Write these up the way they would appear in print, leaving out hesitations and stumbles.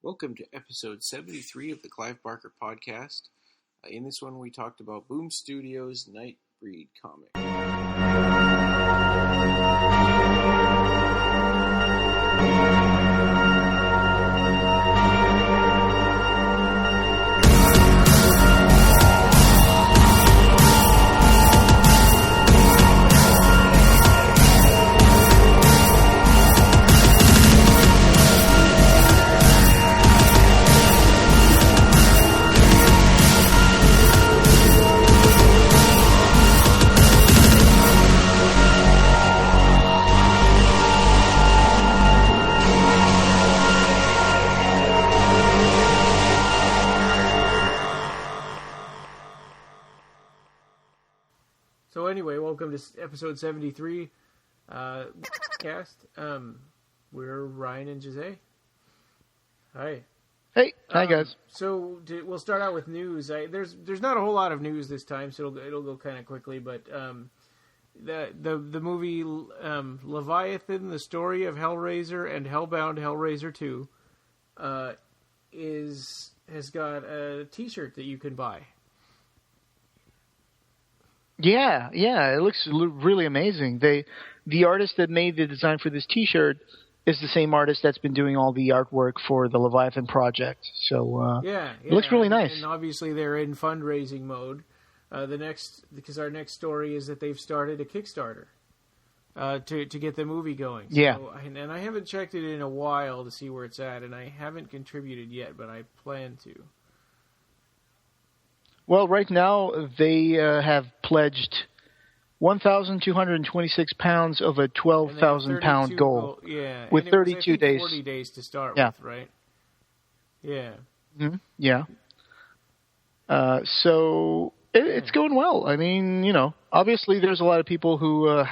Welcome to episode 73 of the Clive Barker podcast. In this one, we talked about Boom Studios' Nightbreed comic. Welcome to episode 73 cast. We're Ryan and Jose. Hi. Hey. Hi, guys. So we'll start out with news. There's not a whole lot of news this time, so it'll go kind of quickly. But the movie Leviathan, the story of Hellraiser and Hellbound Hellraiser 2, has got a T-shirt that you can buy. Yeah, it looks really amazing. The artist that made the design for this T-shirt is the same artist that's been doing all the artwork for the Leviathan project. So it looks really nice. And obviously they're in fundraising mode. Because our next story is that they've started a Kickstarter to get the movie going. Yeah, and I haven't checked it in a while to see where it's at, and I haven't contributed yet, but I plan to. Well, right now they have pledged 1,226 pounds of a 12,000-pound goal. With 32 days. 40 days to start with, right? Yeah. Mm-hmm. Yeah. So it's going well. I mean, obviously there's a lot of people who,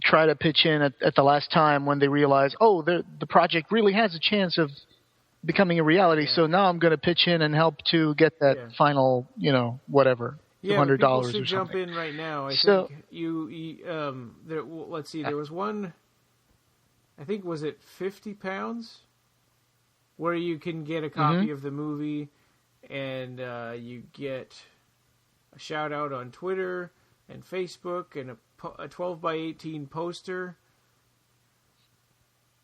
try to pitch in at the last time when they realize, the project really has a chance of becoming a reality. Yeah. So now I'm going to pitch in and help to get that final, whatever, $200 or something. Jump in right now. I think let's see. There was one. I think was it 50 pounds, where you can get a copy of the movie, and you get a shout out on Twitter and Facebook, and a 12 by 18 poster.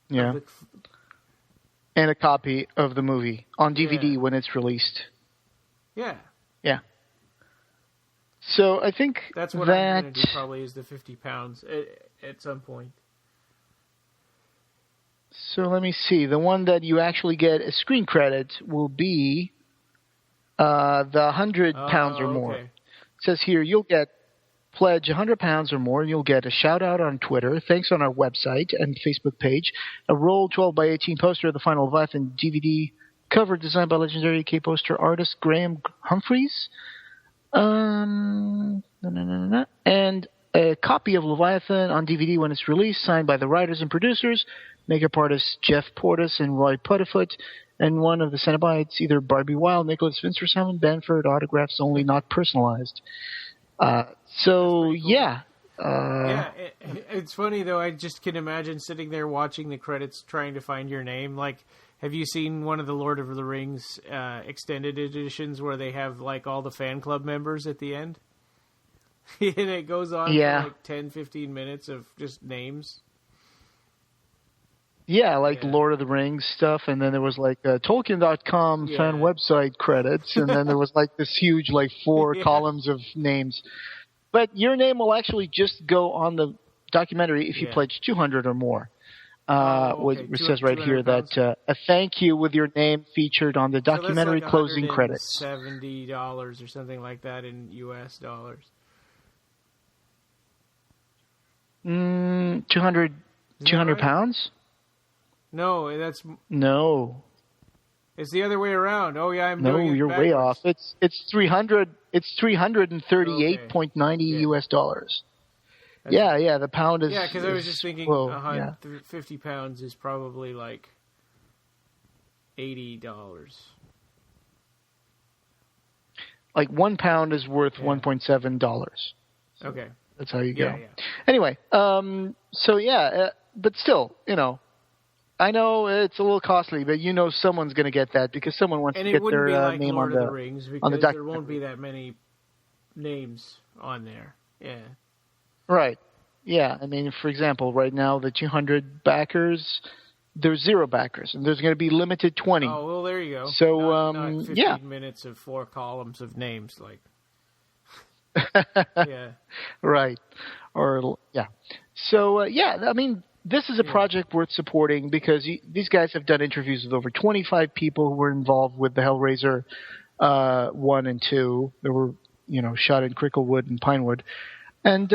Yeah. And a copy of the movie on DVD when it's released. Yeah. Yeah. So I think that's what I'm going to do. Probably is the 50 pounds at some point. So let me see. The one that you actually get a screen credit will be the 100 pounds or more. It says here you'll pledge 100 pounds or more, and you'll get a shout-out on Twitter, thanks on our website and Facebook page, a roll 12 by 18 poster of the final Leviathan DVD cover designed by legendary K-poster artist Graham Humphreys, and a copy of Leviathan on DVD when it's released, signed by the writers and producers, makeup artists Jeff Portis and Roy Puttifoot, and one of the Cenobites, either Barbie Wilde, Nicholas Vince, or Simon Banford, autographs only, not personalized. So, yeah. It's funny, though. I just can imagine sitting there watching the credits trying to find your name. Like, have you seen one of the Lord of the Rings extended editions where they have, like, all the fan club members at the end? And it goes on for, like, 10, 15 minutes of just names. Yeah, like Lord of the Rings stuff, and then there was like Tolkien.com fan website credits, and then there was like this huge like 4 columns of names. But your name will actually just go on the documentary if you pledge 200 or more. Which says right here that a thank you with your name featured on the documentary closing credits. $70 or something like that in US dollars. 200 pounds? No, No. It's the other way around. Oh yeah, you're way off. It's 300. It's 338.90 US dollars. Yeah. The pound is. Yeah, because I was just thinking, 50 pounds is probably like $80. Like 1 pound is worth $1.7. Okay. That's how you go. Yeah. Anyway, but still, I know it's a little costly, but someone's going to get that because someone wants to get their like name Lord on of the Rings because there won't be that many names on there. Yeah. Right. Yeah. I mean, for example, right now the 200 backers, there's 0 backers, and there's going to be limited 20. Oh well, there you go. So not 15 minutes of 4 columns of names, like. Yeah. Right. Or yeah. So I mean, this is a project worth supporting because these guys have done interviews with over 25 people who were involved with the Hellraiser 1 and 2. They were, shot in Cricklewood and Pinewood. And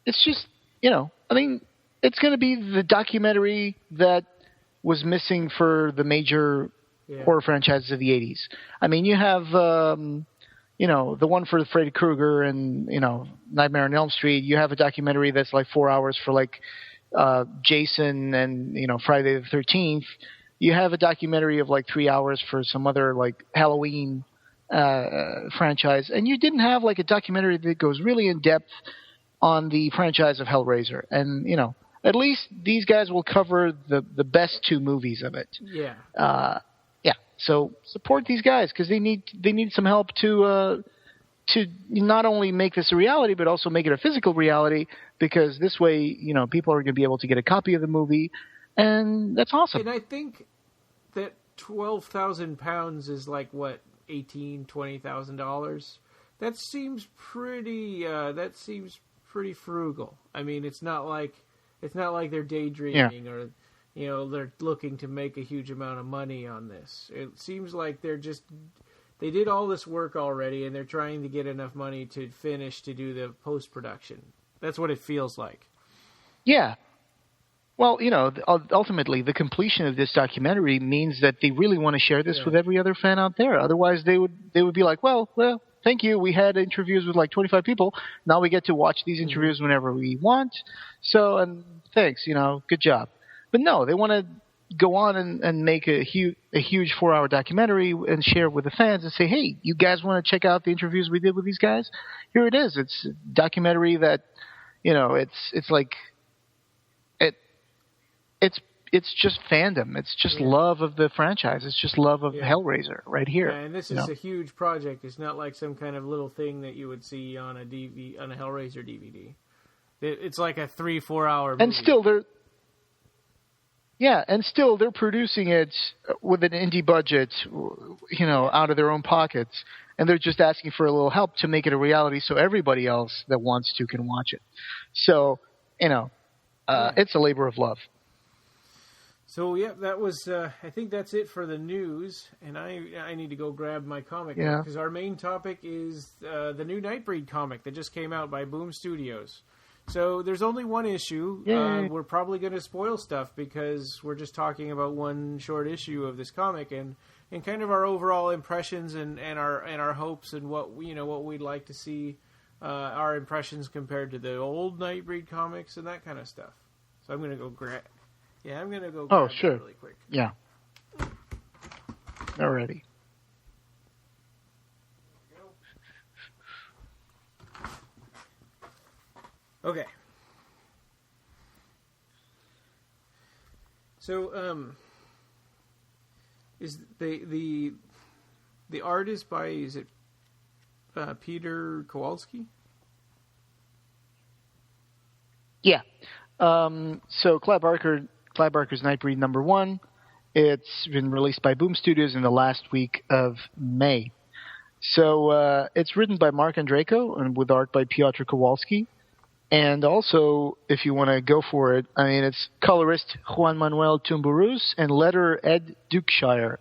it's just, I mean, it's going to be the documentary that was missing for the major horror franchises of the 80s. I mean, you have, the one for Freddy Krueger and, Nightmare on Elm Street. You have a documentary that's like 4 hours for like Jason and, Friday the 13th. You have a documentary of like 3 hours for some other like Halloween franchise. And you didn't have like a documentary that goes really in depth on the franchise of Hellraiser. And, at least these guys will cover the best 2 movies of it. Yeah. So support these guys because they need some help to not only make this a reality but also make it a physical reality because this way, people are going to be able to get a copy of the movie, and that's awesome. And I think that £12,000 is like what, $18,000-$20,000. That seems pretty. Frugal. I mean, it's not like they're daydreaming or, they're looking to make a huge amount of money on this. It seems like they did all this work already and they're trying to get enough money to finish to do the post-production. That's what it feels like. Yeah. Well, ultimately the completion of this documentary means that they really want to share this with every other fan out there. Otherwise they would be like, well, thank you. We had interviews with like 25 people. Now we get to watch these interviews whenever we want. So, and thanks, good job. But no, they want to go on and make a huge 4-hour documentary and share with the fans and say, hey, you guys want to check out the interviews we did with these guys? Here it is. It's a documentary that, it's like, it's just fandom. It's just love of the franchise. It's just love of Hellraiser right here. Yeah, and this is a huge project. It's not like some kind of little thing that you would see on a Hellraiser DVD. It's like a 3-4 hour movie. And still they're producing it with an indie budget, out of their own pockets, and they're just asking for a little help to make it a reality so everybody else that wants to can watch it. So, it's a labor of love. So, that was, I think that's it for the news, and I need to go grab my comic because our main topic is the new Nightbreed comic that just came out by Boom Studios. So there's only one issue. We're probably going to spoil stuff because we're just talking about one short issue of this comic and kind of our overall impressions and our hopes and what we'd like to see, our impressions compared to the old Nightbreed comics and that kind of stuff. So I'm going to go grab. Yeah, I'm going to go grab it really quick. Yeah. Alrighty. Okay. So, is the artist by, is it Peter Kowalski? Yeah. So Clive Barker's Nightbreed #1. It's been released by Boom Studios in the last week of May. So it's written by Mark Andreyko and with art by Piotr Kowalski. And also, if you want to go for it, I mean, it's colorist Juan Manuel Tumburus and letterer Ed Dukeshire.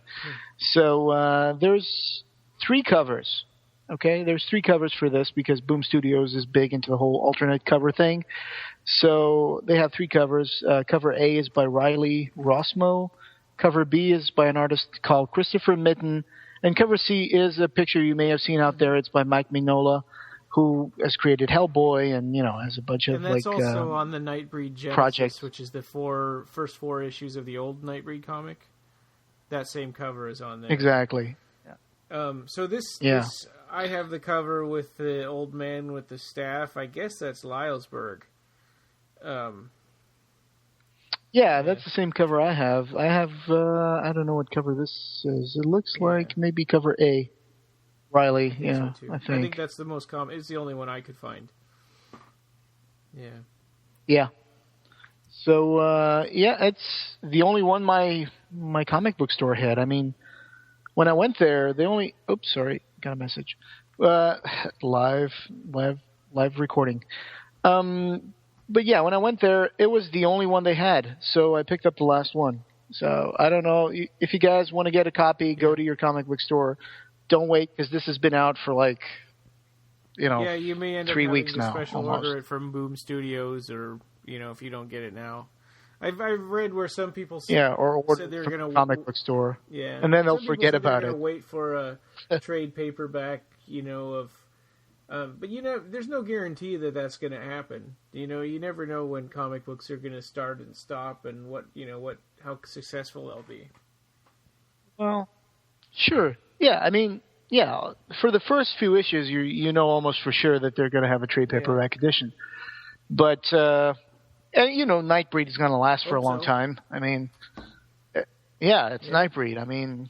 So there's 3 covers. Okay, there's 3 covers for this because Boom Studios is big into the whole alternate cover thing. So they have 3 covers. Cover A is by Riley Rossmo. Cover B is by an artist called Christopher Mitten. And cover C is a picture you may have seen out there. It's by Mike Mignola, who has created Hellboy and, has a bunch of, and that's also on the Nightbreed Genesis, project, which is the first 4 issues of the old Nightbreed comic. That same cover is on there. Exactly. So this, I have the cover with the old man with the staff. I guess that's Lylesburg. Yeah, that's the same cover I have. I have, I don't know what cover this is. It looks like maybe cover A. Riley, I think. I think that's the most common. It's the only one I could find. Yeah. Yeah. So, it's the only one my comic book store had. I mean, when I went there, they only... Oops, sorry. Got a message. Live recording. But yeah, when I went there, it was the only one they had. So I picked up the last one. So I don't know. If you guys want to get a copy, go to your comic book store. Don't wait, because this has been out for like, you may end 3 up weeks having to now. Special Almost. order it from Boom Studios, or if you don't get it now. I've read where some people or said they're going to comic book store. Yeah, and then they'll forget about it. Wait for a trade paperback, but there's no guarantee that that's going to happen. You never know when comic books are going to start and stop, and how successful they'll be. Well, sure. Yeah, I mean, for the first few issues, you know almost for sure that they're going to have a trade paperback edition. But Nightbreed is going to last for a long time. I mean, it's Nightbreed. I mean,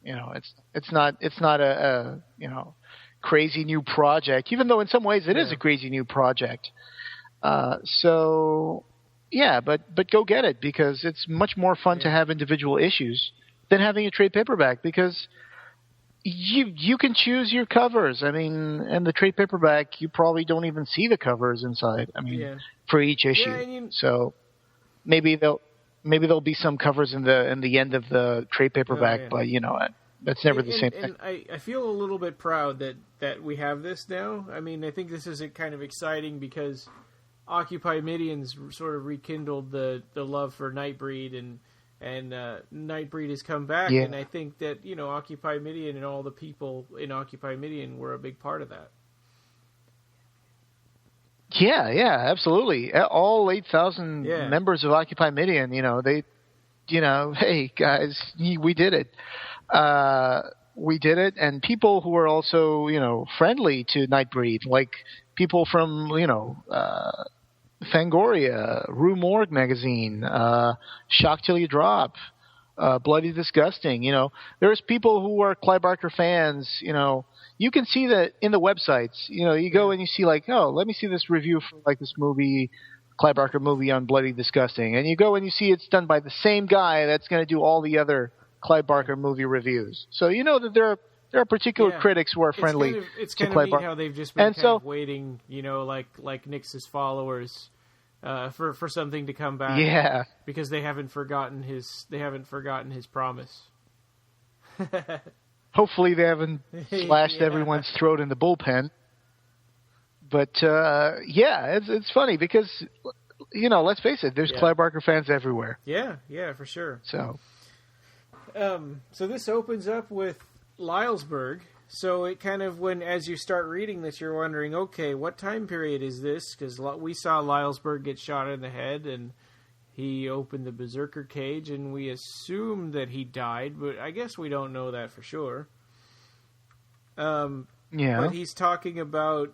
it's not a crazy new project, even though in some ways it is a crazy new project. But go get it, because it's much more fun to have individual issues than having a trade paperback, because you can choose your covers. I mean, and the trade paperback, you probably don't even see the covers inside. I mean, for each issue. So maybe there'll be some covers in the end of the trade paperback, but that's never the same thing. And I feel a little bit proud that we have this now. I mean, I think this is kind of exciting because Occupy Midian's sort of rekindled the love for Nightbreed, and Nightbreed has come back, and I think that Occupy Midian and all the people in Occupy Midian were a big part of that. Yeah, absolutely. All 8,000 members of Occupy Midian, they, hey guys, we did it. We did it, and people who are also, friendly to Nightbreed, like people from, Fangoria, Rue Morgue magazine, Shock Till You Drop, Bloody Disgusting. There's people who are Clive Barker fans. You can see that in the websites. You go and you see like, oh, let me see this review for like this movie, Clive Barker movie on Bloody Disgusting, and you go and you see it's done by the same guy that's going to do all the other Clive Barker movie reviews. So that there are particular critics who are friendly to Clive Barker. It's kind of neat how they've just been of waiting, like Nix's followers, for something to come back. Yeah, because they haven't forgotten his promise. Hopefully they haven't slashed everyone's throat in the bullpen. But it's funny because let's face it, there's Clive Barker fans everywhere. Yeah, for sure. So this opens up with Lylesburg. So it kind of, as you start reading this, you're wondering, okay, what time period is this? Because we saw Lylesburg get shot in the head, and he opened the Berserker cage, and we assume that he died, but I guess we don't know that for sure. But he's talking about,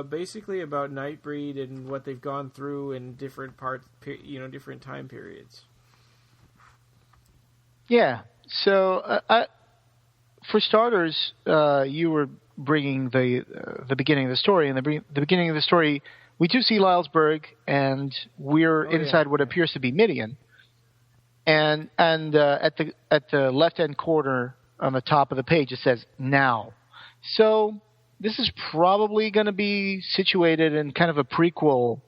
basically about Nightbreed and what they've gone through in different different time periods. Yeah. So, for starters, you were bringing the beginning of the story. In the beginning of the story, we do see Lylesburg, and we're inside what appears to be Midian. And at the left hand corner on the top of the page, it says now. So this is probably going to be situated in kind of a prequel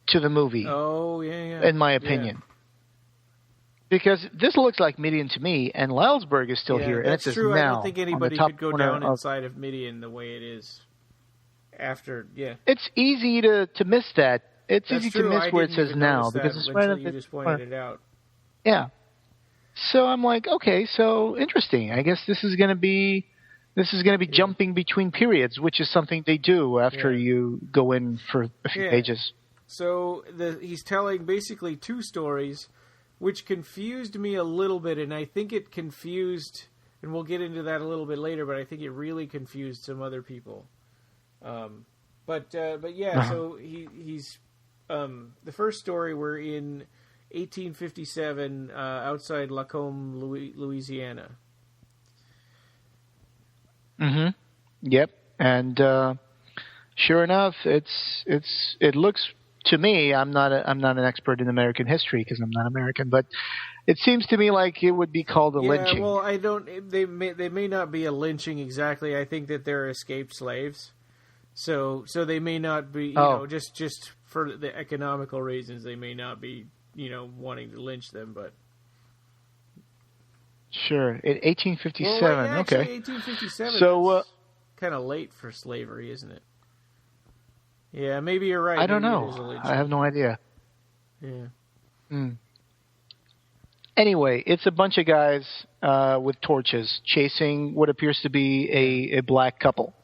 to the movie. Oh yeah. In my opinion. Yeah. Because this looks like Midian to me, and Lylesburg is still here, and it says true. now. I don't think anybody could go down inside of Midian the way it is after. Yeah, it's easy to miss that. It's easy to miss where it says now because it's right at the. You just pointed it out. Yeah. So I'm like, okay, so interesting. I guess this is going to be jumping between periods, which is something they do after you go in for a few pages. So he's telling basically two stories, which confused me a little bit, and I think it confused, and we'll get into that a little bit later, but I think it really confused some other people. So he's the first story we're in 1857, outside Lacombe, Louisiana. Mm-hmm. Yep. And sure enough, it looks to me. I'm not an expert in American history because I'm not American, but it seems to me like it would be called a lynching. Yeah, well, I don't. They may not be a lynching exactly. I think that they're escaped slaves, so they may not be. You know, just for the economical reasons, they may not be. You know, wanting to lynch them, but sure. In 1857, well, actually, okay. 1857. So kind of late for slavery, isn't it? Yeah, maybe you're right. I don't know. I have no idea. Yeah. Anyway, it's a bunch of guys with torches chasing what appears to be a black couple.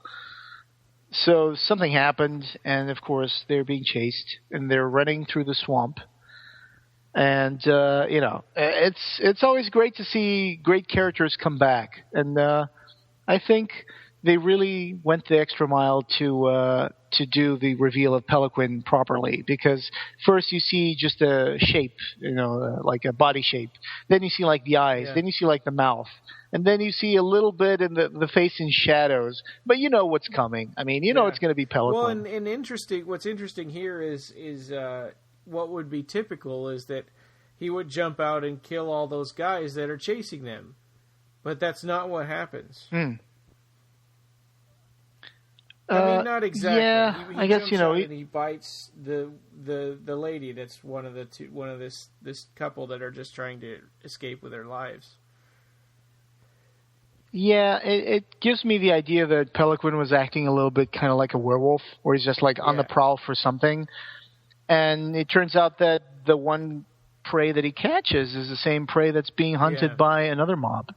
So something happened, and of course they're being chased, and they're running through the swamp. And you know, it's always great to see great characters come back, and I think they really went the extra mile to do the reveal of Peliquin properly. Because first you see just a shape, you know, like a body shape. Then you see like the eyes. Then you see like the mouth, and then you see a little bit in the face in shadows. But you know what's coming. I mean, you know it's going to be Peliquin. Well, and interesting. What's interesting here is what would be typical is that he would jump out and kill all those guys that are chasing them. But that's not what happens. I mean, not exactly. Yeah, he I guess, you know, and he bites the lady that's one of this couple that are just trying to escape with their lives. Yeah, it gives me the idea that Peliquin was acting a little bit kind of like a werewolf, where he's just like on the prowl for something. And it turns out that the one prey that he catches is the same prey that's being hunted by another mob.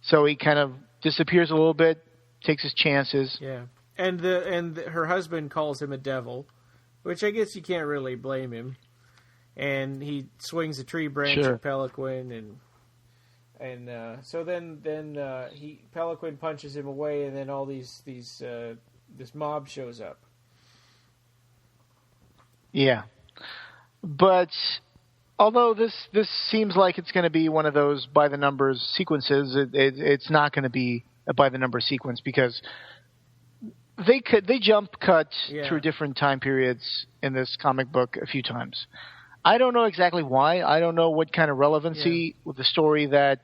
So he kind of disappears a little bit, takes his chances. Yeah, and her husband calls him a devil, which I guess you can't really blame him. And he swings a tree branch at Peliquin, and so then Peliquin punches him away, and then all this mob shows up. Yeah, but although this seems like it's going to be one of those by the numbers sequences, it's not going to be a by the numbers sequence because they jump cut through different time periods in this comic book a few times. I don't know exactly why. I don't know what kind of relevancy with the story that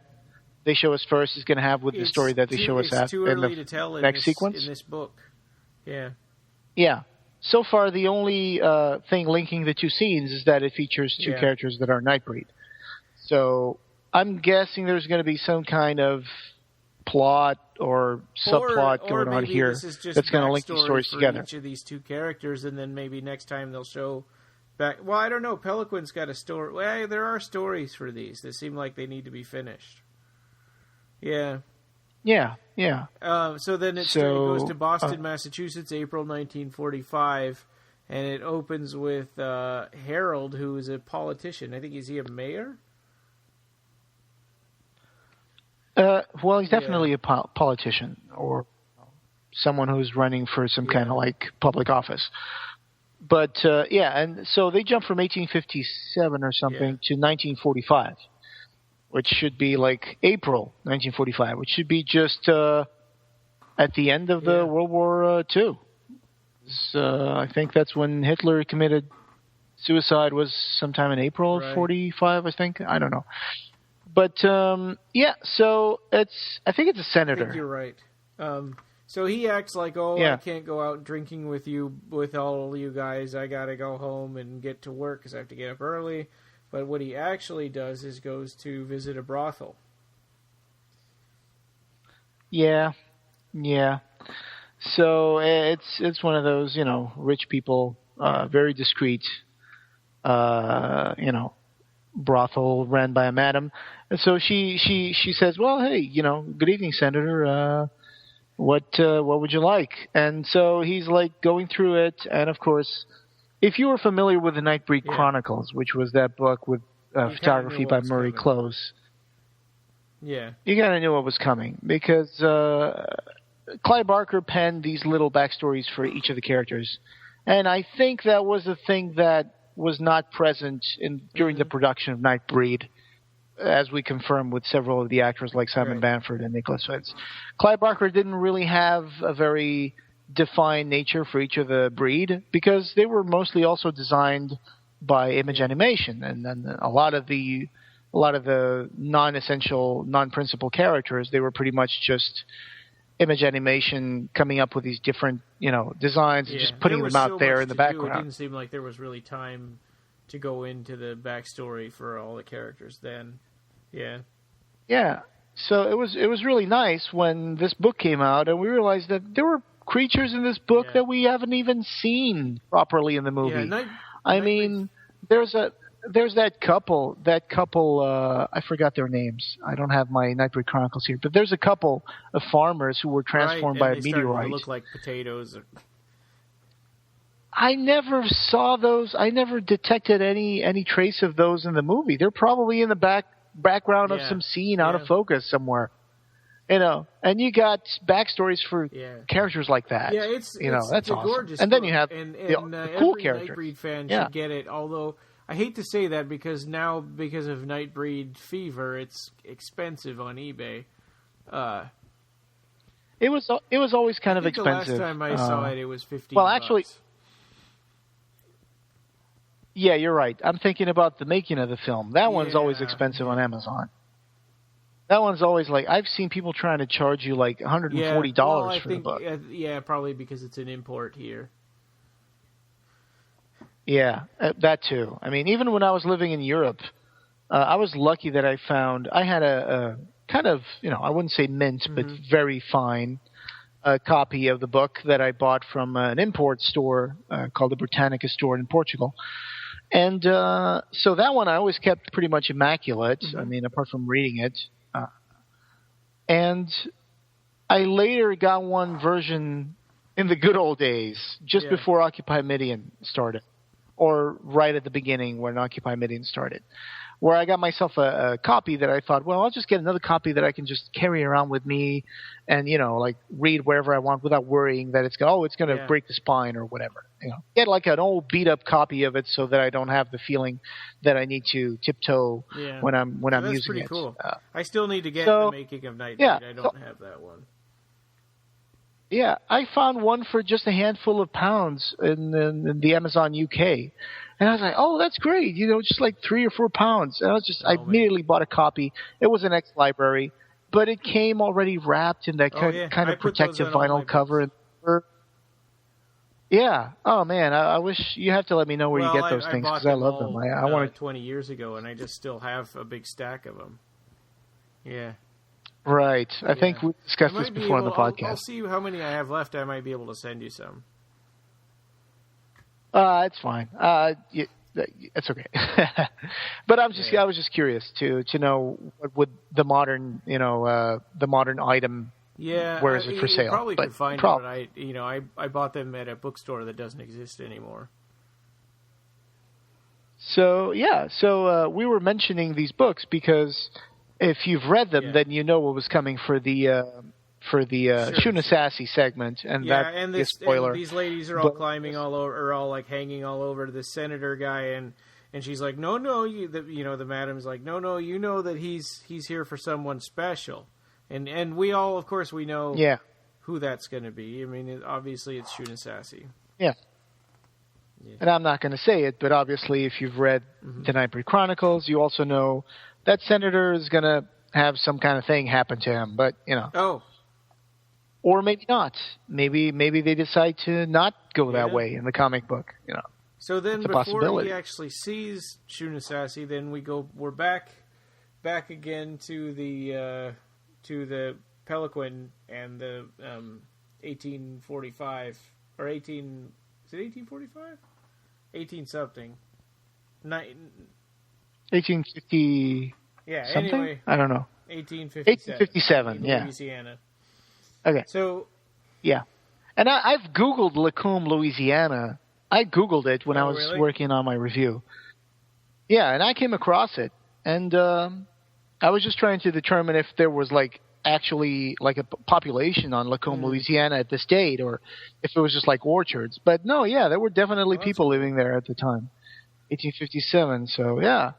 they show us first is going to have with the story that they show us after in the next sequence in this book. Yeah. Yeah. So far, the only thing linking the two scenes is that it features two characters that are Nightbreed. So I'm guessing there's going to be some kind of plot or subplot going on here that's going to link these stories together. Each of these two characters, and then maybe next time they'll show back. Well, I don't know. Peliquin's got a story. Well, there are stories for these that seem like they need to be finished. Yeah. Yeah, yeah. So then it goes to Boston, Massachusetts, April 1945, and it opens with Harold, who is a politician. I think, is he a mayor? Well, he's definitely a politician or someone who's running for some kind of like public office. But and so they jump from 1857 or something to 1945. Which should be like April 1945, which should be just at the end of the World War II. I think that's when Hitler committed suicide, was sometime in April of 45, I think. I don't know. But, so I think it's a senator. I think you're right. So he acts like, I can't go out drinking with all you guys. I got to go home and get to work because I have to get up early. But what he actually does is goes to visit a brothel. Yeah. So it's one of those, rich people, very discreet, brothel ran by a madam. And so she says, well, hey, good evening, Senator. What would you like? And so he's like going through it, and of course, if you were familiar with the Nightbreed Chronicles, which was that book with photography by Murray Close, you kind of knew what was coming because Clive Barker penned these little backstories for each of the characters, and I think that was the thing that was not present during the production of Nightbreed, as we confirmed with several of the actors like Simon Bamford and Nicholas Fitz. Clive Barker didn't really have a very defined nature for each of the breed because they were mostly also designed by Image Animation, and then a lot of the non-essential, non-principal characters, they were pretty much just Image Animation coming up with these different, designs and just putting them out there in the background. It didn't seem like there was really time to go into the backstory for all the characters then. Yeah. Yeah. So it was really nice when this book came out and we realized that there were creatures in this book that we haven't even seen properly in the movie. Yeah, there's that couple, I forgot their names. I don't have my Nightbreed Chronicles here, but there's a couple of farmers who were transformed by a meteorite. They look like potatoes. I never saw those. I never detected any trace of those in the movie. They're probably in the background of some scene out of focus somewhere. And you got backstories for characters like that. Yeah, it's that's awesome. Gorgeous. And then you have the cool characters. Every Nightbreed fan should get it, although I hate to say that because of Nightbreed fever, it's expensive on eBay. It was always kind of expensive. The last time I saw it was $15. Well, actually, yeah, you're right. I'm thinking about the making of the film. That one's always expensive on Amazon. That one's always I've seen people trying to charge you $140 for the book. Yeah, probably because it's an import here. Yeah, that too. I mean, even when I was living in Europe, I was lucky that I had a kind of, I wouldn't say mint, but very fine copy of the book that I bought from an import store called the Britannica store in Portugal. And so that one I always kept pretty much immaculate, I mean, apart from reading it. And I later got one version in the good old days, just before Occupy Midian started. Or right at the beginning when Occupy Midian started, where I got myself a copy that I thought, well, I'll just get another copy that I can just carry around with me and, read wherever I want without worrying that it's going to break the spine or whatever. Get an old beat-up copy of it so that I don't have the feeling that I need to tiptoe when I'm using it. That's pretty cool. I still need to get the making of Nightbreed. I don't have that one. Yeah, I found one for just a handful of pounds in the Amazon UK. And I was like, oh, that's great. Just £3 or £4. And I immediately bought a copy. It was an ex-library, but it came already wrapped in that kind of protective vinyl cover. Yeah. Oh, man, I wish you have to let me know where you get those things because I love them. I wanted 20 years ago, and I just still have a big stack of them. Yeah. Right. I think we discussed this before on the podcast. I'll see how many I have left. I might be able to send you some. It's fine. It's okay. But I was just curious to know what would the modern, the modern item. Yeah. Where is it for sale? You probably could find it. But I bought them at a bookstore that doesn't exist anymore. So we were mentioning these books because if you've read them, then you know what was coming for the Shunasasi segment, and that's a spoiler. And these ladies are all climbing all over, or all hanging all over the senator guy, and she's like, no, the madam's like, no, you know that he's here for someone special, and we all, of course, we know who that's going to be. I mean, obviously it's Shunasasi. Yeah. And I'm not going to say it, but obviously if you've read the Nightbreed Chronicles, you also know that senator is going to have some kind of thing happen to him, but, Oh. Or maybe not. Maybe they decide to not go that way in the comic book, So then before he actually sees Shunasasi, then we're back again to the Pelican and the 1845, or 18... Is it 1845? 18 something. 1850 something? Anyway. I don't know. 1857. Yeah. Louisiana. Okay. So. Yeah. And I've Googled Lacombe, Louisiana. I Googled it when I was working on my review. Yeah, and I came across it. And I was just trying to determine if there was actually a population on Lacombe, Louisiana at this date, or if it was just orchards. But no, there were definitely people living there at the time. 1857. So yeah.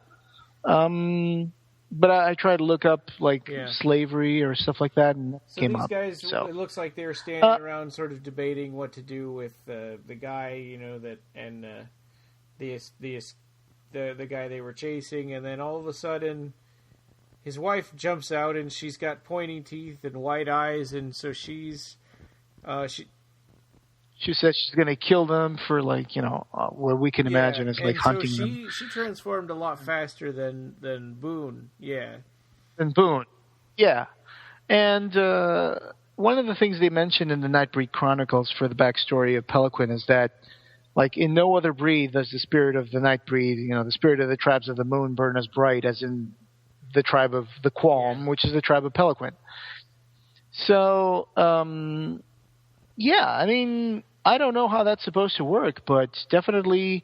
But I tried to look up slavery or stuff like that, and so came these up. guys, so it looks like they were standing around, sort of debating what to do with the guy, that, and the guy they were chasing, and then all of a sudden, his wife jumps out, and she's got pointing teeth and white eyes, and so she says she's going to kill them for what we can imagine as hunting them. She transformed a lot faster than Boone. Yeah. Than Boone. Yeah. And one of the things they mentioned in the Nightbreed Chronicles for the backstory of Pelican is that, in no other breed does the spirit of the Nightbreed, the spirit of the tribes of the moon burn as bright as in the tribe of the Qualm, which is the tribe of Pelican. So, I don't know how that's supposed to work, but definitely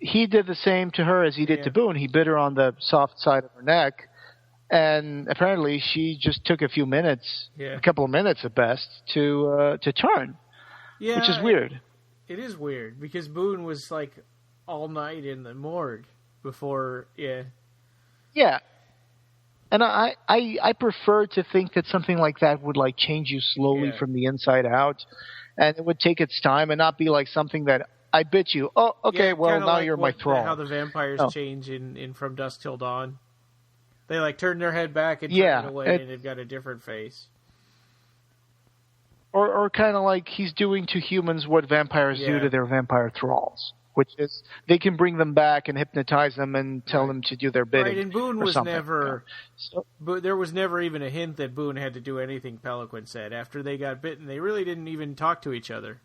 he did the same to her as he did to Boone. He bit her on the soft side of her neck, and apparently she just took a few minutes, a couple of minutes at best, to turn, which is weird. It is weird, because Boone was, all night in the morgue before, Yeah. And I prefer to think that something like that would, change you slowly from the inside out. And it would take its time and not be something that I bit you. Oh, okay, well, now you're my thrall. How the vampires change in From Dusk Till Dawn. They, turn their head back and turn it away, and they've got a different face. Or kind of he's doing to humans what vampires do to their vampire thralls, which is they can bring them back and hypnotize them and tell them to do their bidding. Right, and Boone was never... But there was never even a hint that Boone had to do anything Pelican said. After they got bitten, they really didn't even talk to each other.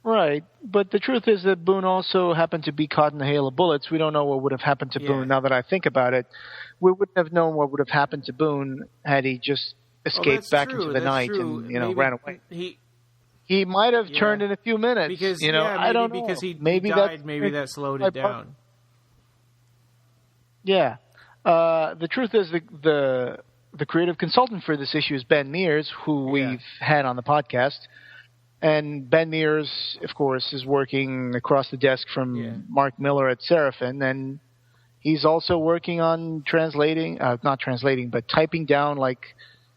Right, but the truth is that Boone also happened to be caught in a hail of bullets. We don't know what would have happened to Boone now that I think about it. We wouldn't have known what would have happened to Boone had he just escaped back into the night and maybe ran away. He might have turned in a few minutes. Because I don't know. Because he maybe died, maybe that slowed it down. Yeah. The truth is the creative consultant for this issue is Ben Mears, who we've had on the podcast. And Ben Mears, of course, is working across the desk from Mark Miller at Seraphin, and he's also working on typing down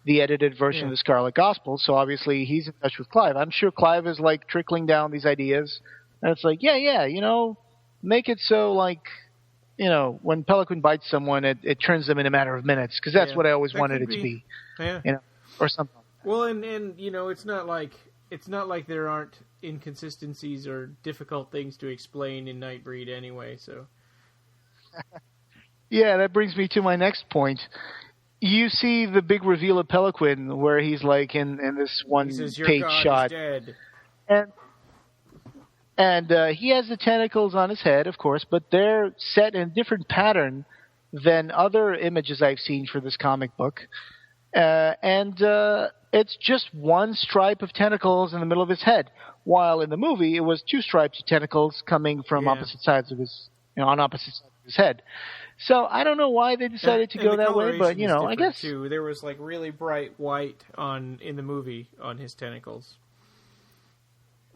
the edited version of the Scarlet Gospel. So obviously he's in touch with Clive. I'm sure Clive is trickling down these ideas, and it's make it so when Pelican bites someone, it turns them in a matter of minutes, because that's what I always wanted it to be, or something. Well, and it's not like there aren't inconsistencies or difficult things to explain in Nightbreed anyway. So. Yeah, that brings me to my next point. You see the big reveal of Pelican where he's in this one-page shot. Is dead. And he has the tentacles on his head, of course, but they're set in a different pattern than other images I've seen for this comic book. It's just one stripe of tentacles in the middle of his head, while in the movie it was two stripes of tentacles coming from opposite sides of his, on opposite sides of his head. So I don't know why they decided to go that way, but I guess too. There was really bright white in the movie on his tentacles.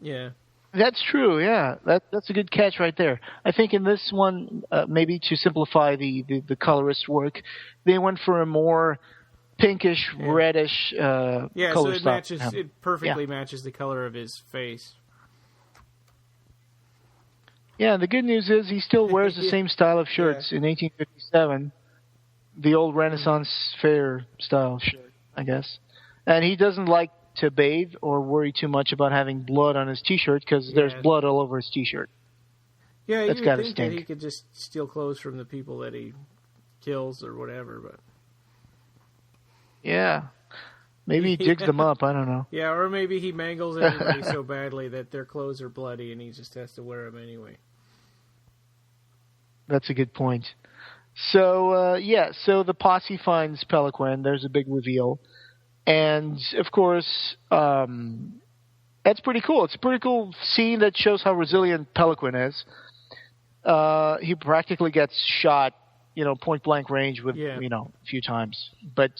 Yeah. That's true, yeah. That's a good catch right there. I think in this one, maybe to simplify the colorist work, they went for a more pinkish, reddish color so it style. matches. It perfectly matches the color of his face. Yeah, the good news is he still wears the same style of shirts in 1857, the old Renaissance fair style shirt, I guess. And he doesn't like to bathe or worry too much about having blood on his T-shirt, because there's blood all over his T-shirt. Yeah, that's you got would to think stink. that he could just steal clothes from the people that he kills or whatever, but... Yeah. Maybe he jigs them up, I don't know. Yeah, or maybe he mangles everybody so badly that their clothes are bloody and he just has to wear them anyway. That's a good point. So, so the posse finds Pelican. There's a big reveal. And, of course, that's pretty cool. It's a pretty cool scene that shows how resilient Pelican is. He practically gets shot, point-blank range with, a few times. But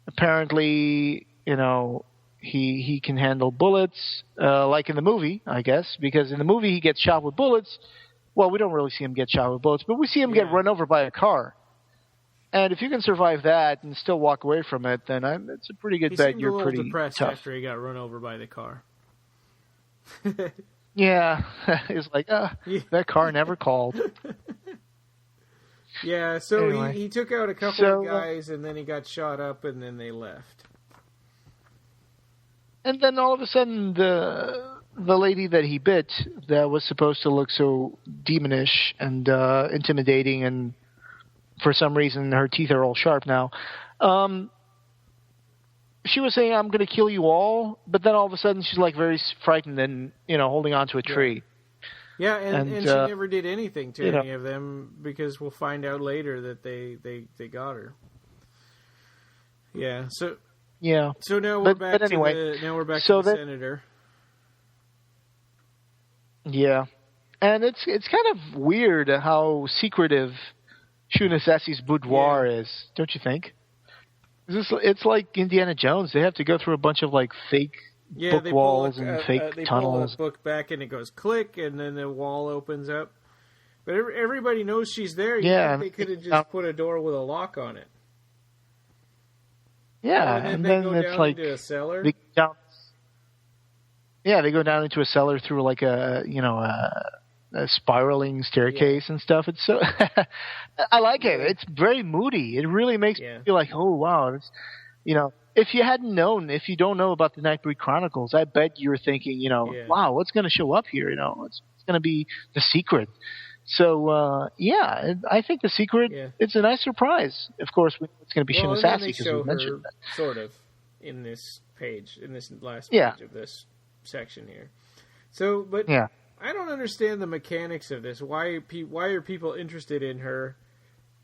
apparently, He can handle bullets, like in the movie, I guess, because in the movie he gets shot with bullets. Well, we don't really see him get shot with bullets, but we see him get run over by a car. And if you can survive that and still walk away from it, then it's a pretty good bet you're pretty depressed tough. After he got run over by the car. Yeah, it's like, that car never called. Yeah, so anyway. he took out a couple of guys, and then he got shot up, and then they left. And then all of a sudden, the lady that he bit, that was supposed to look so demonish and intimidating, and for some reason her teeth are all sharp now, she was saying, "I'm going to kill you all," but then all of a sudden she's like very frightened and, holding onto a tree. Yeah, and she never did anything to any of them, because we'll find out later that they got her. Yeah, so... Yeah. So now we're back to the senator. Yeah. And it's kind of weird how secretive Shunasasi's boudoir is, don't you think? It's like Indiana Jones. They have to go through a bunch of like fake book walls and fake tunnels. They pull a book back and it goes click, and then the wall opens up. But everybody knows she's there. They could have just put a door with a lock on it. Yeah, and then it's like into a cellar. They go down into a cellar through like a spiraling staircase and stuff. It's so I like it. It's very moody. It really makes me feel like, oh wow, it's, if you don't know about the Nightbreed Chronicles, I bet you're thinking, wow, what's going to show up here? It's going to be the secret. So, I think the secret, it's a nice surprise. Of course, it's going to be Shunasasi, because we mentioned that. Sort of, in this page, in this last page of this section here. So, but I don't understand the mechanics of this. Why are people interested in her?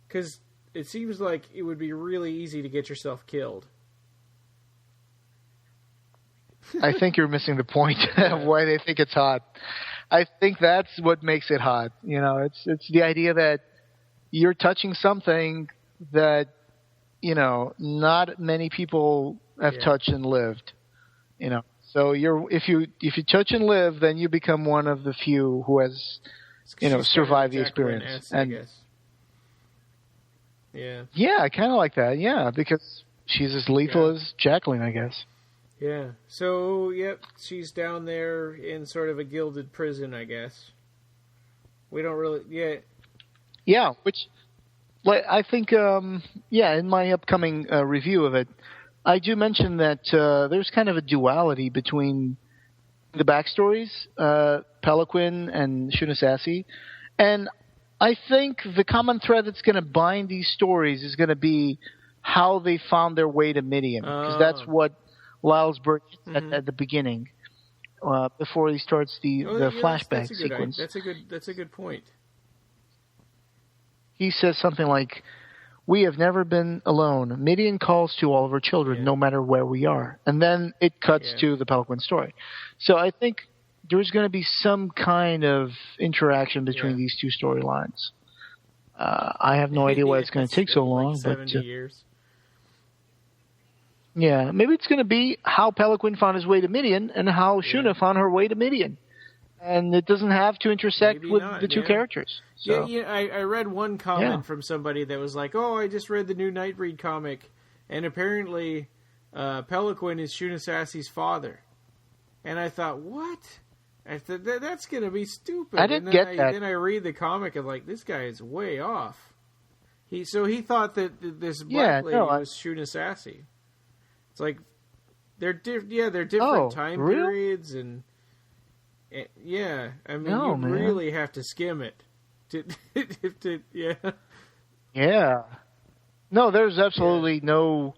Because it seems like it would be really easy to get yourself killed. I think you're missing the point of why they think it's hot. I think that's what makes it hot. It's the idea that you're touching something that, not many people have touched and lived. So if you touch and live, then you become one of the few who has, survived the experience. I guess. Yeah, kind of like that. Yeah, because she's as lethal as Jacqueline, I guess. Yeah. So, she's down there in sort of a gilded prison, I guess. We don't really... Yeah, which... I think, in my upcoming review of it, I do mention that there's kind of a duality between the backstories, Peloquin and Shunasasi, and I think the common thread that's going to bind these stories is going to be how they found their way to Midian, because that's what Lylesburg at the beginning, before he starts the flashback sequence. That's a good point. He says something like, "We have never been alone. Midian calls to all of our children, no matter where we are." And then it cuts to the Peloquin story. So I think there's going to be some kind of interaction between these two storylines. I have no idea why it's going to take so long. 70 years. Yeah, maybe it's going to be how Peloquin found his way to Midian and how Shuna found her way to Midian. And it doesn't have to intersect with the two characters. So. Yeah, I read one comment from somebody that was like, "Oh, I just read the new Nightbreed comic, and apparently Peloquin is Shunasasi's father." And I thought, what? I thought, that's going to be stupid. I didn't get that. Then I read the comic, and like, this guy is way off. He thought that this black lady was Shunasasi. It's like, they're different time periods, and... Yeah, I mean, you really have to skim it. Yeah. No, there's absolutely no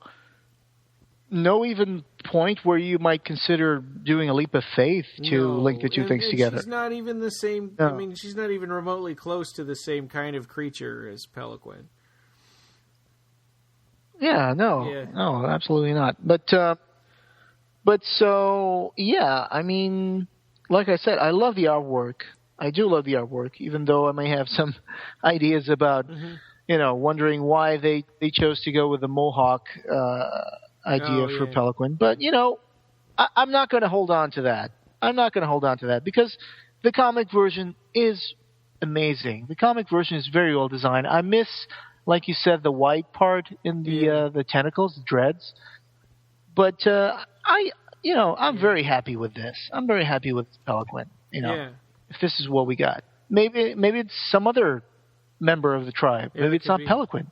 even point where you might consider doing a leap of faith to link the two things together. She's not even the same. No. I mean, she's not even remotely close to the same kind of creature as Peloquin. Yeah, no, absolutely not. But so, I mean, like I said, I love the artwork. I do love the artwork, even though I may have some ideas about, wondering why they chose to go with the Mohawk idea for Peloquin. But, I'm not going to hold on to that. I'm not going to hold on to that because the comic version is amazing. The comic version is very well designed. I miss, like you said, the white part in the tentacles, the dreads. But I'm very happy with this. I'm very happy with Pelican. If this is what we got, maybe it's some other member of the tribe. Maybe it's not Pelican.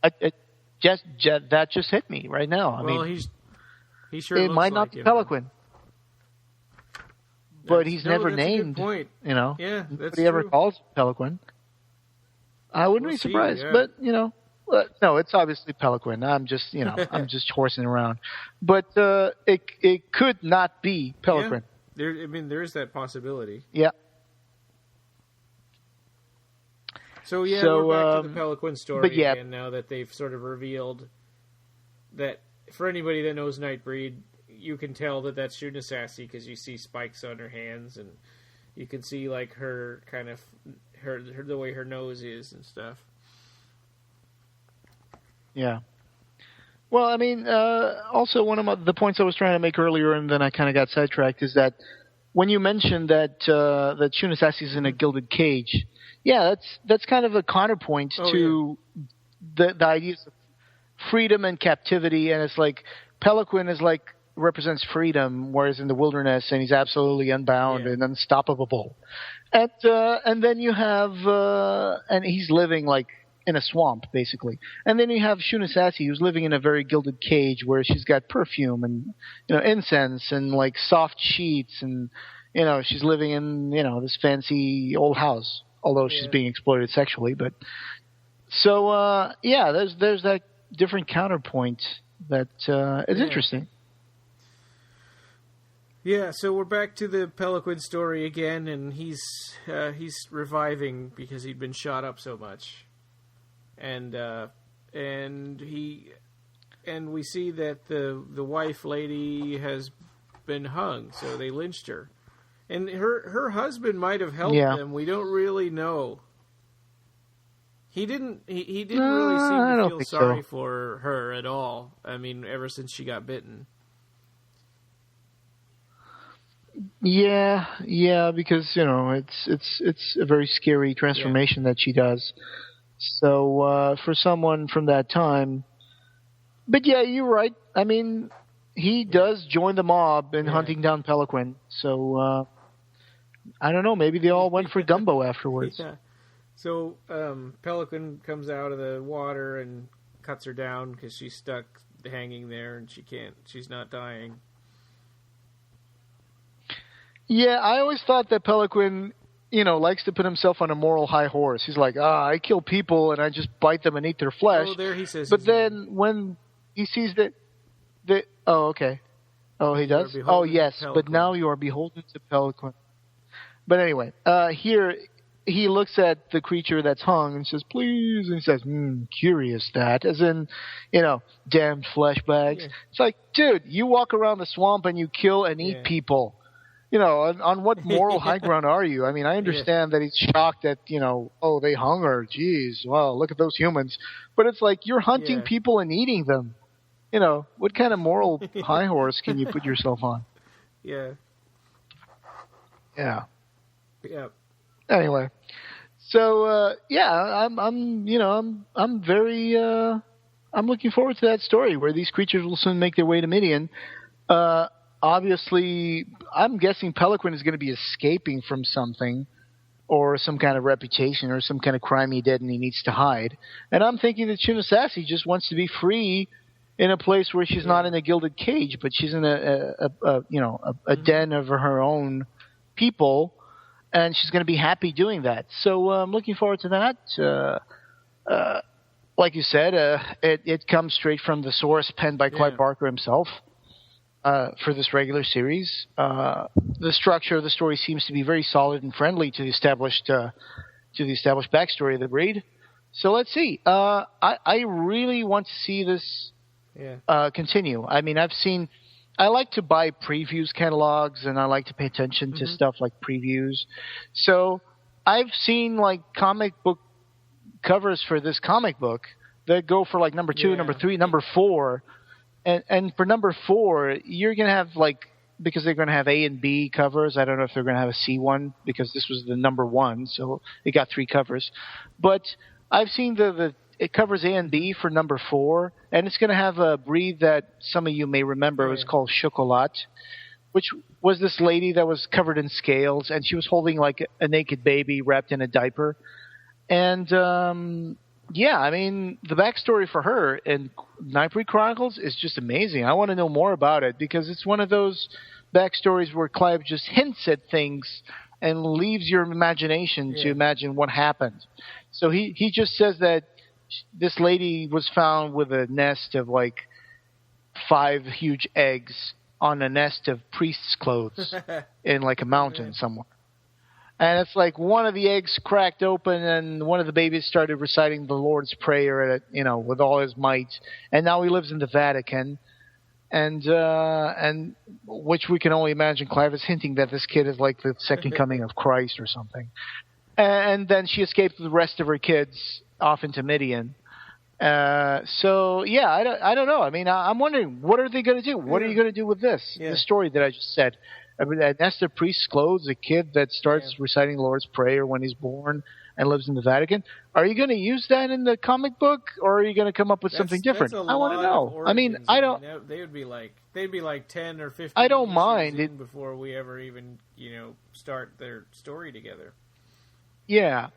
That just hit me right now. He sure it looks might not like be him. Pelican, but he's never named. That's a good point. Yeah, that's nobody ever calls him Pelican. I wouldn't be surprised, but no, it's obviously Pelican. I'm just I'm just horsing around, but it could not be Pelican. Yeah. There is that possibility. Yeah. So we're back to the Pelican story again now that they've sort of revealed that for anybody that knows Nightbreed, you can tell that that's Shunasasi because you see spikes on her hands and you can see like her kind of her the way her nose is and stuff. Yeah. Well, also one of the points I was trying to make earlier, and then I kind of got sidetracked, is that when you mentioned that that Shunasasi is in a gilded cage, that's kind of a counterpoint to the ideas of freedom and captivity, and it's like Pelican is like represents freedom, whereas in the wilderness, and he's absolutely unbound and unstoppable, and then you have and he's living like in a swamp, basically. And then you have Shunasasi, who's living in a very gilded cage where she's got perfume and incense and like soft sheets, and she's living in this fancy old house, although she's being exploited sexually. But so there's that different counterpoint that is interesting. Yeah, so we're back to the Pelican story again, and he's reviving because he'd been shot up so much. And we see that the wife lady has been hung, so they lynched her. And her husband might have helped them. We don't really know. He didn't really seem to feel sorry for her at all. Ever since she got bitten. Yeah, because it's a very scary transformation that she does. So for someone from that time, but you're right. He does join the mob in hunting down Pelican. So I don't know. Maybe they all went for gumbo afterwards. Yeah. So Pelican comes out of the water and cuts her down because she's stuck hanging there and she's not dying. Yeah, I always thought that Pelican, likes to put himself on a moral high horse. He's like, I kill people and I just bite them and eat their flesh. Oh, there he says. But then when he sees that, okay. Oh, he does? Oh, yes. Pelican. But now you are beholden to Pelican. But anyway, here he looks at the creature that's hung and says, please. And he says, curious that. As in, damned flesh bags. Yeah. It's like, dude, you walk around the swamp and you kill and eat people. On what moral high ground are you? I understand that he's shocked that, they hung her. Jeez, wow, look at those humans. But it's like you're hunting people and eating them. What kind of moral high horse can you put yourself on? Yeah. Yeah. Yeah. Anyway, so I'm very I'm looking forward to that story where these creatures will soon make their way to Midian. Obviously, I'm guessing Pelican is going to be escaping from something or some kind of reputation or some kind of crime he did and he needs to hide. And I'm thinking that Shunasasi just wants to be free in a place where she's not in a gilded cage, but she's in a den of her own people, and she's going to be happy doing that. So I'm looking forward to that. Like you said, it comes straight from the source penned by Clive Barker himself. For this regular series, the structure of the story seems to be very solid and friendly to the established backstory of the breed. So let's see. I really want to see this continue. I like to buy previews catalogs, and I like to pay attention to stuff like previews. So I've seen like comic book covers for this comic book that go for like number 2, number 3, number 4. And for number 4, you're going to have because they're going to have A and B covers. I don't know if they're going to have a C one because this was the number 1, so it got 3 covers. But I've seen it covers A and B for number 4, and it's going to have a breed that some of you may remember. It was called Chocolat, which was this lady that was covered in scales, and she was holding like a naked baby wrapped in a diaper. And the backstory for her in Nightbreed Chronicles is just amazing. I want to know more about it because it's one of those backstories where Clive just hints at things and leaves your imagination to imagine what happened. So he just says that this lady was found with a nest of 5 huge eggs on a nest of priests' clothes in a mountain somewhere. And it's one of the eggs cracked open and one of the babies started reciting the Lord's Prayer, with all his might. And now he lives in the Vatican. And which we can only imagine Clive is hinting that this kid is the second coming of Christ or something. And then she escaped with the rest of her kids off into Midian. I don't know. I mean, I'm wondering, what are they going to do? What are you going to do with this? The story that I just said. I mean, a nest of priest's clothes, a kid that starts reciting the Lord's Prayer when he's born and lives in the Vatican. Are you going to use that in the comic book, or are you going to come up with something different? I want to know. I mean, I don't. They would be they'd be 10 or 15. I don't mind it before we ever even start their story together. Yeah,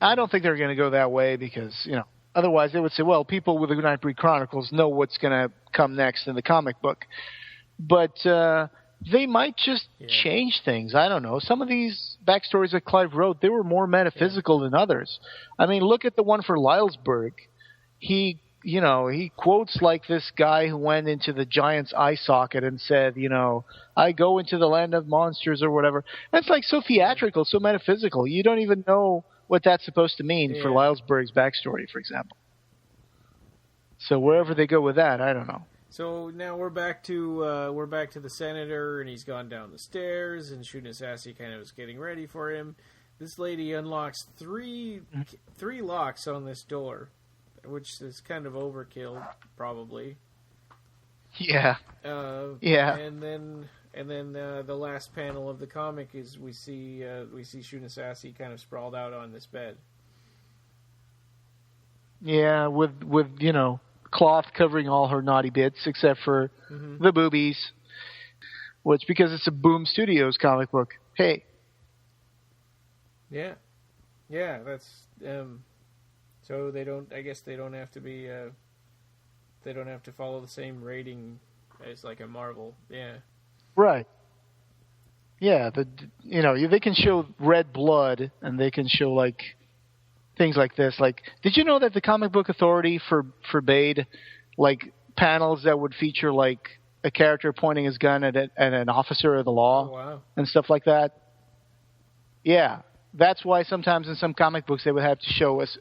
I don't think they're going to go that way because otherwise they would say, well, people with the Nightbreed Chronicles know what's going to come next in the comic book, but. They might just change things. I don't know. Some of these backstories that Clive wrote, they were more metaphysical than others. I mean, look at the one for Lylesburg. He quotes this guy who went into the giant's eye socket and said, I go into the land of monsters or whatever. That's so theatrical, so metaphysical. You don't even know what that's supposed to mean for Lylesburg's backstory, for example. So wherever they go with that, I don't know. So now we're back to the senator, and he's gone down the stairs, and Shunasasi kind of is getting ready for him. This lady unlocks three locks on this door, which is kind of overkill, probably. Yeah. And then the last panel of the comic is we see Shunasasi kind of sprawled out on this bed. Yeah, with cloth covering all her naughty bits except for the boobies, which because it's a Boom Studios comic book. Hey. Yeah, that's so they don't. I guess they don't have to be. They don't have to follow the same rating as a Marvel. Yeah. Right. Yeah, they can show red blood and they can show things like this. Did you know that the Comic Book Authority forbade panels that would feature a character pointing his gun at an officer of the law and stuff like that? Yeah, that's why sometimes in some comic books they would have to show us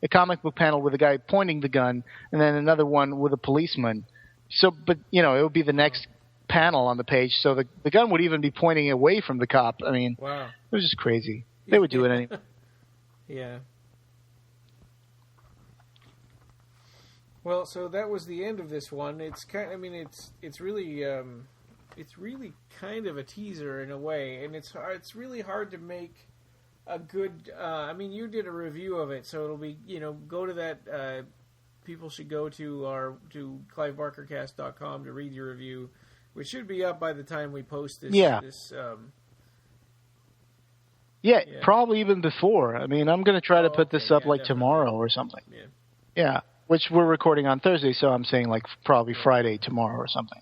a comic book panel with a guy pointing the gun and then another one with a policeman. So, but it would be the next panel on the page, so the gun would even be pointing away from the cop. I mean, it was just crazy. They would do it anyway. Yeah. Well, so that was the end of this one. It's it's really kind of a teaser in a way, and it's really hard to make a good. You did a review of it, so it'll be go to that. People should go to CliveBarkerCast.com to read your review, which should be up by the time we post this. Yeah. Probably even before. I mean, I'm going to try to put this up definitely. Tomorrow or something. Yeah. Which we're recording on Thursday, so I'm saying probably Friday tomorrow or something.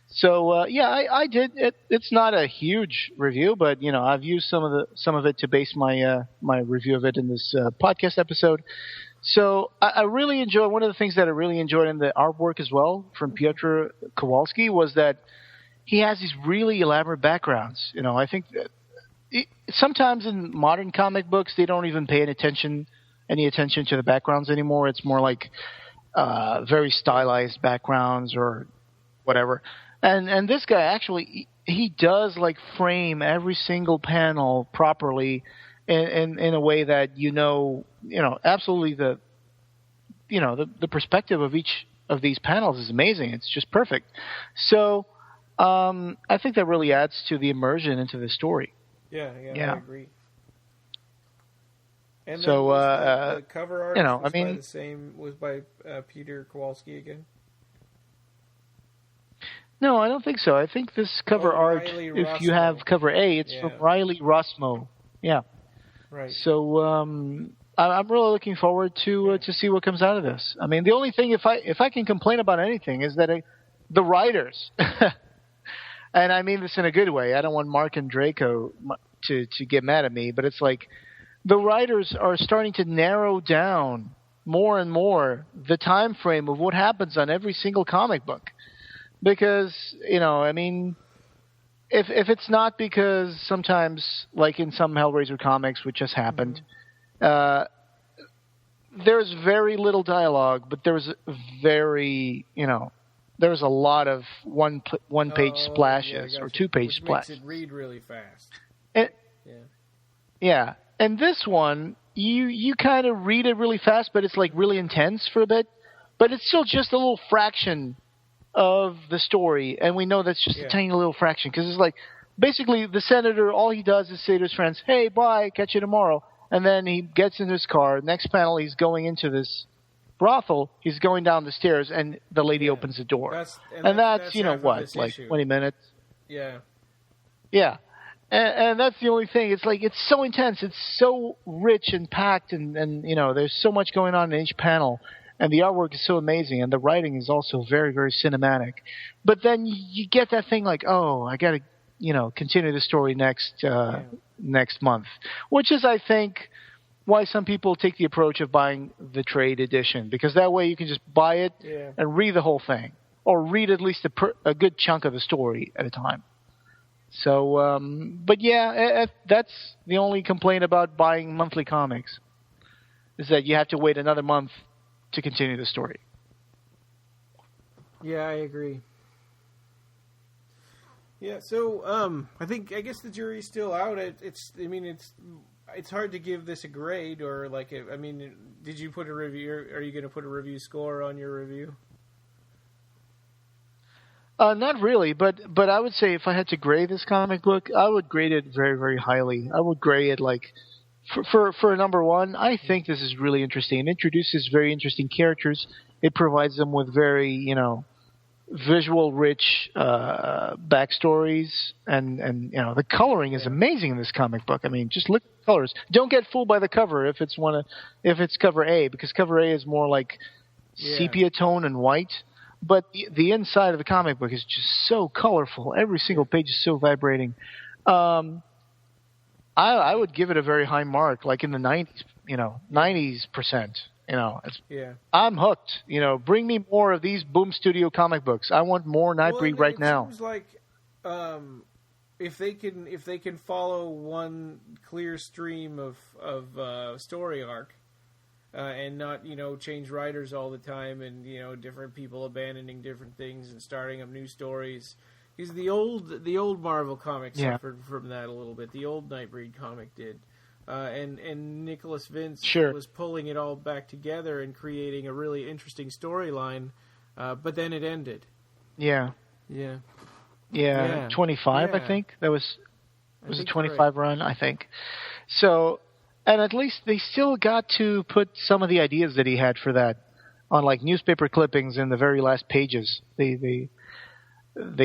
So I did it. It's not a huge review, but I've used some of it to base my my review of it in this podcast episode. So I really enjoy one of the things that I really enjoyed in the artwork as well from Piotr Kowalski was that he has these really elaborate backgrounds. I think that sometimes in modern comic books they don't even pay any attention to the backgrounds anymore. It's more very stylized backgrounds or whatever. And this guy actually he does frame every single panel properly in a way that absolutely the perspective of each of these panels is amazing. It's just perfect. So I think that really adds to the immersion into the story. Yeah, I agree. And so the cover art was by Peter Kowalski again. No, I don't think so. I think this cover art, if you have cover A, it's from Riley Rossmo. Yeah. Right. So I'm really looking forward to see what comes out of this. I mean, the only thing, if I can complain about anything, is that the writers, and I mean this in a good way. I don't want Mark and Draco to get mad at me, but it's like the writers are starting to narrow down more and more the time frame of what happens on every single comic book. Because, I mean, if it's not because sometimes, like in some Hellraiser comics, which just happened, there's very little dialogue, but there's there's a lot of one-page splashes or two-page splashes. Which makes it read really fast. Yeah. And this one, you kind of read it really fast, but it's like really intense for a bit. But it's still just a little fraction of the story, and we know that's just a tiny little fraction, because it's like basically the senator, all he does is say to his friends, "Hey, bye, catch you tomorrow," and then he gets into his car. Next panel, he's going into this brothel. He's going down the stairs, and the lady opens the door, that's like issue. 20 minutes. Yeah. And that's the only thing. It's like it's so intense, it's so rich and packed, and there's so much going on in each panel. And the artwork is so amazing, and the writing is also very, very cinematic. But then you get that thing like, oh, I got to, continue the story next month, which is, I think, why some people take the approach of buying the trade edition, because that way you can just buy it and read the whole thing, or read at least a good chunk of the story at a time. So, that's the only complaint about buying monthly comics, is that you have to wait another month to continue the story. Yeah, I agree. Yeah, so I guess the jury's still out. It's hard to give this a grade, or did you put a review? Are you going to put a review score on your review? Not really, but I would say if I had to grade this comic book, I would grade it very, very highly. I would grade it like for number one. I think this is really interesting. It introduces very interesting characters. It provides them with very, visual rich backstories, and the coloring is amazing in this comic book. I mean, just look at the colors. Don't get fooled by the cover if it's cover A, because cover A is more like sepia tone and white. But the inside of the comic book is just so colorful. Every single page is so vibrating. I would give it a very high mark, like in the 90s, 90%. I'm hooked. Bring me more of these Boom Studio comic books. I want more Nightbreed right now. It seems like if they can follow one clear stream of story arc, and not change writers all the time, and different people abandoning different things and starting up new stories. Because the old Marvel comic suffered from that a little bit. The old Nightbreed comic did, and Nicholas Vince was pulling it all back together and creating a really interesting storyline. But then it ended. Yeah. 25, I think that was a 25 run, I think. So. And at least they still got to put some of the ideas that he had for that on like newspaper clippings in the very last pages. They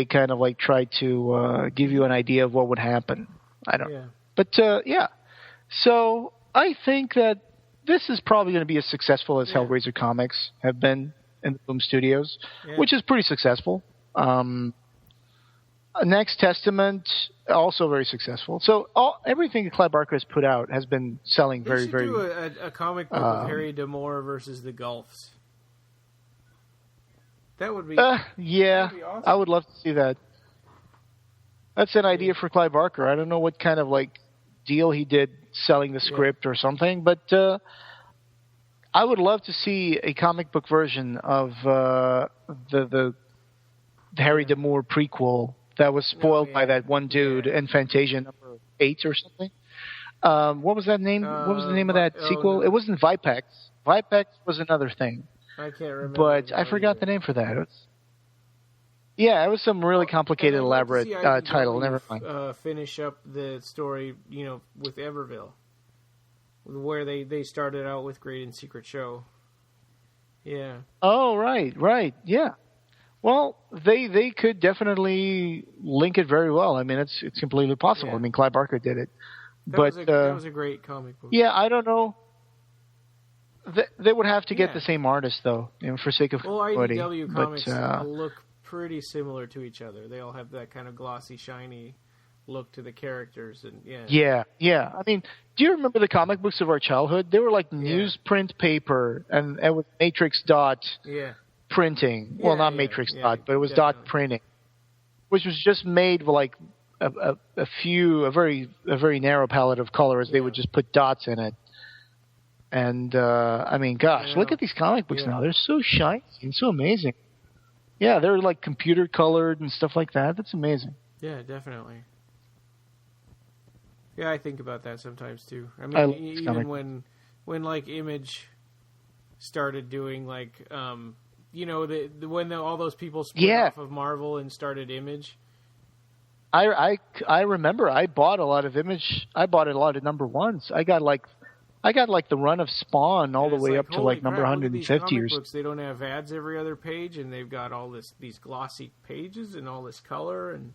kind of like tried to give you an idea of what would happen. I don't know. But so I think that this is probably going to be as successful as Hellraiser comics have been in the Boom Studios, which is pretty successful. Next Testament, also very successful. So everything that Clive Barker has put out has been selling very, very... They should do a comic book of Harry D'Amour versus the Gulfs. That would be... that'd be awesome. I would love to see that. That's an idea for Clive Barker. I don't know what kind of like deal he did selling the script or something, but I would love to see a comic book version of the Harry D'Amour prequel that was spoiled by that one dude in Fantasia number 8 or something. What was that name? What was the name of that sequel? No. It wasn't Vipex. Vipex was another thing. I can't remember. But I forgot the name for that. It was some really complicated, elaborate title. Never mind. Finish up the story, with Everville, where they started out with Great and Secret Show. Yeah. Oh, right, yeah. Well, they could definitely link it very well. I mean, it's completely possible. Yeah. I mean, Clive Barker did it. That was a great comic book. Yeah, I don't know. They would have to get the same artist, though, for sake of quality. IDW comics look pretty similar to each other. They all have that kind of glossy, shiny look to the characters, and yeah. I mean, do you remember the comic books of our childhood? They were like newsprint paper and with matrix dot printing. Well, not matrix dot, but it was dot printing, which was just made with like a very narrow palette of colors. They would just put dots in it. And, I mean, gosh, look at these comic books now. They're so shiny and so amazing. Yeah, they're like computer colored and stuff like that. That's amazing. Yeah, definitely. Yeah, I think about that sometimes too. I mean, even when like Image started doing like, when all those people split off of Marvel and started Image. I remember I bought a lot of Image. I bought a lot of number ones. I got like the run of Spawn all the way up to like number 150 or something. They don't have ads every other page, and they've got all these glossy pages and all this color and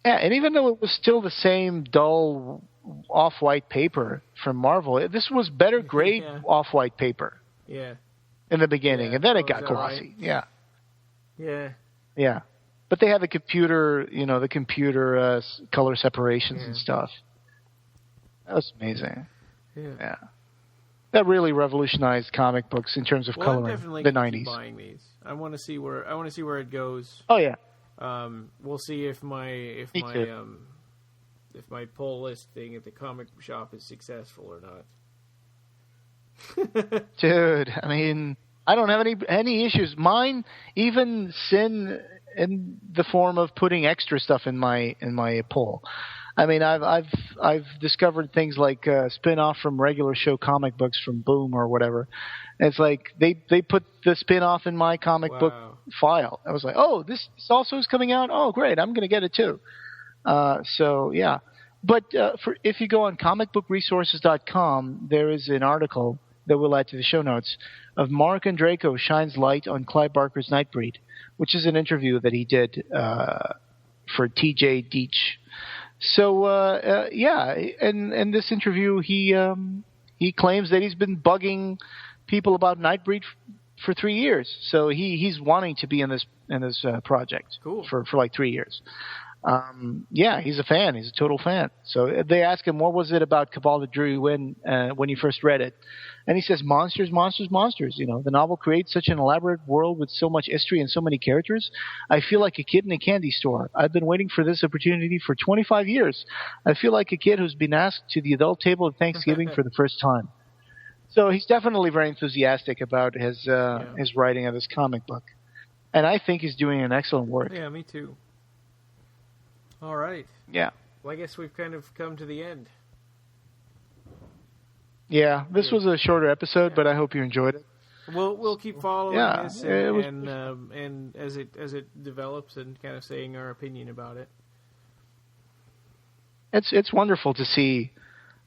yeah, and even though it was still the same dull off-white paper from Marvel, this was better grade off-white paper. Yeah. In the beginning, and then it got glossy. Right? Yeah. Yeah. But they had the computer color separations and stuff. That was amazing. Yeah. That really revolutionized comic books in terms of coloring. I'm definitely the 90s. Buying these. I want to see where it goes. Oh yeah. We'll see if my pull list thing at the comic shop is successful or not. Dude, I mean, I don't have any issues. Mine even sin in the form of putting extra stuff in my pull. I mean, I've discovered things like spin-off from regular show comic books from Boom or whatever. And it's like they put the spin-off in my comic book file. I was like, oh, this also is coming out. Oh, great, I'm going to get it too. So yeah, but if you go on comicbookresources.com, there is an article that we'll add to the show notes of Mark Andreyko shines light on Clive Barker's Nightbreed, which is an interview that he did for TJ Deitch. So in this interview, he claims that he's been bugging people about Nightbreed for 3 years. So he's wanting to be in this project for like 3 years. He's a fan. He's a total fan. So they ask him, what was it about Cabal that drew you in when you first read it? And he says, monsters, monsters, monsters. The novel creates such an elaborate world with so much history and so many characters. I feel like a kid in a candy store. I've been waiting for this opportunity for 25 years. I feel like a kid who's been asked to the adult table at Thanksgiving for the first time. So he's definitely very enthusiastic about his writing of this comic book. And I think he's doing an excellent work. Yeah, me too. All right. Yeah. Well, I guess we've kind of come to the end. Yeah, this was a shorter episode, but I hope you enjoyed it. We'll keep following this and as it develops and kind of saying our opinion about it. It's wonderful to see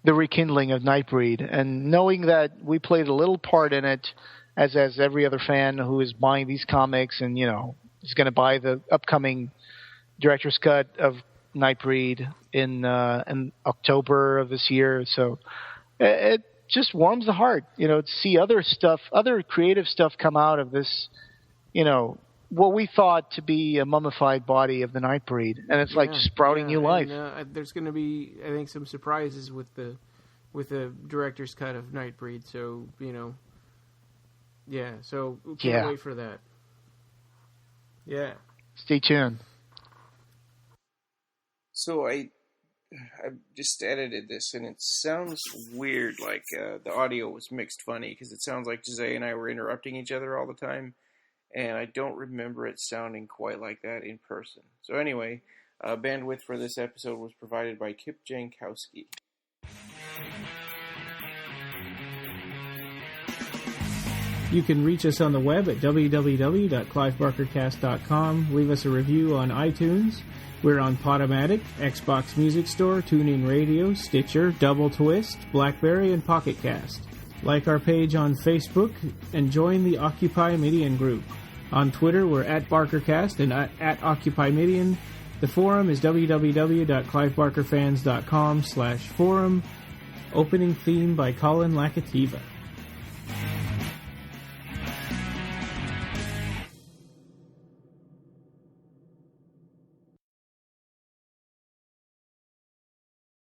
the rekindling of Nightbreed and knowing that we played a little part in it, as every other fan who is buying these comics and is going to buy the upcoming director's cut of Nightbreed in October of this year. So it just warms the heart, to see other creative stuff come out of this, what we thought to be a mummified body of the Nightbreed, and it's like sprouting new life. And, there's going to be, I think, some surprises with the director's cut of Nightbreed. So so can't wait for that. Yeah, stay tuned. So I just edited this, and it sounds weird, like the audio was mixed funny, because it sounds like Jose and I were interrupting each other all the time, and I don't remember it sounding quite like that in person. So anyway, bandwidth for this episode was provided by Kip Jankowski. You can reach us on the web at www.clivebarkercast.com. Leave us a review on iTunes. We're on Podomatic, Xbox Music Store, TuneIn Radio, Stitcher, Doubletwist, Blackberry, and Pocketcast. Like our page on Facebook and join the Occupy Midian group. On Twitter, we're at BarkerCast and at Occupy Midian. The forum is www.clivebarkerfans.com/forum. Opening theme by Colin Lacativa.